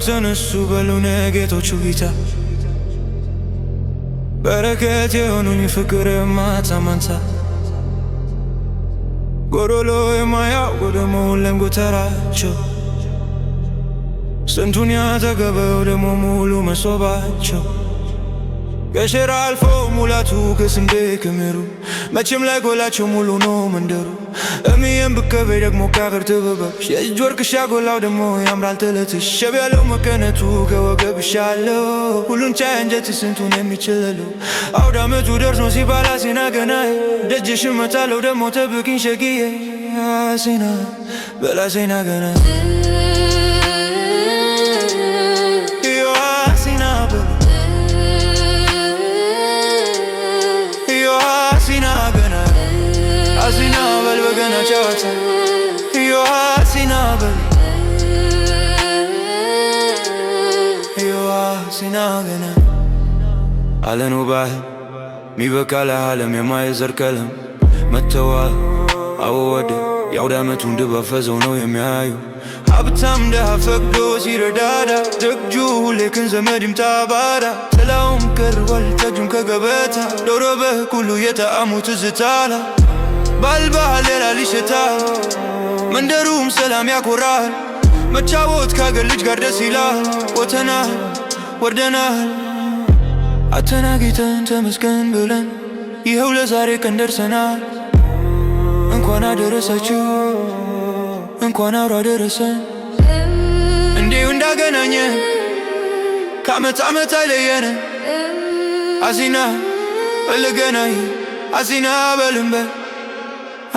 ተነሱ በሉነ ጌቶቹ ጌታ በረከት የሆኑኝ ፍቅር ማታ ማንታ ጎዶሎ የማያውቁ ደግሞ ሁሌም ጎተራቸው ስንቱን ያጠገበው ደግሞ ሙሉ መሶባቸው ከሸራ አልፎ ሙላቱ ከስንዴ ክምሩ መቼም ላይ ጎላቸው ሙሉ ነው መንደሩ እሚየም ብከበይ ደግሞ ካገር ትበበሽ የእጅ ወርቅሽ ያጎላው ደግሞ ያምራል ጥለትሽ ሸብ ያለው መቀነቱ ከወገብሽ ያለው ሁሉን ቻይ አንጀት ስንቱን የሚችለለው አውደ ዓመቱ ደርሶ ሲባል አሴና ገናዬ ደጅሽ እመጣለሁ ደግሞ ጠብቂኝ ሸግዬ አሴና በል አሴና ገናዬ አሲና በል በገና ጨዋታ ዮ አሲና በል ዮ አሲና ገና አለኑ ባህል ሚበቃ ለዓለም የማይዘር ቀለም መተዋል አወወደ የአውደ ዓመቱን ድባብ ፈዘው ነው የሚያዩ ሀብታም ደሃ ፈቅዶ ሲረዳዳ ደጁ ሁሌ ክን ዘመድ ይምጣ ባዳ ጥላውም ቀርቧል ጠጁም ከገበታ ዶሮ በኩሉ የጣዕሙ ትዝታላ ባልባህል ሌላ ሊሸታል መንደሩም ሰላም ያኮራል መጫወት ካገር ልጅ ጋር ደስ ይላል ወተናል ወርደናል አተናጊተን ተመስገን ብለን ይኸው ለዛሬ ቀን ደርሰናል እንኳን አደረሳችሁ እንኳን አብሮ አደረሰን እንዲሁ እንዳገናኘን ከዓመት ዓመት አይለየን አሲና በልገናኝ አሲና በልንበል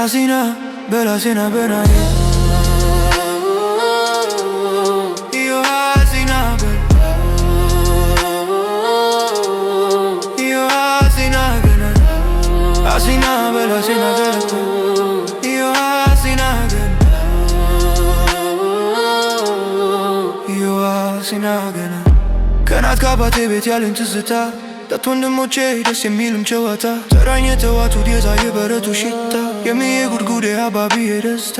አሲና በል አሲና በናዬ ዮ አሲና በል ዮ አሲና ገና አሲና በል አሲና ገና ዮ አሲና ገና ዮ አሲና ገና ከናት ከአባቴ ቤት ያለኝ ትዝታ ጣት ወንድሞቼ ደስ የሚልም ጨዋታ ተራኝ የተዋቱት የዛየ በረቱ ሽታ የሚዬ ጉድጉዴ አባቢ የደስታ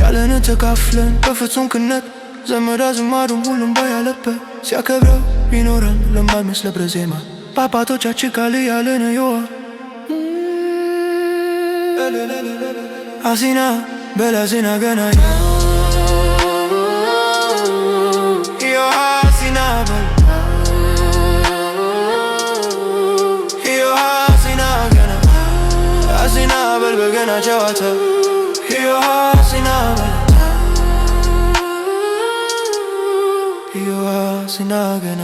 ያለን ተካፍለን በፍጹም ክነት ዘመድ አዝማዱም ሁሉም ባያለበት ሲያከብረው ይኖራል ለማልመስለ ብረዜማ በአባቶቻችን ቃል ያለን የዋ አሲና በል አሲና ገናዬ ዮ አሲና በል አሲና በል በገና ጨዋታ ዮ አሲና በል ዮ አሲና ገና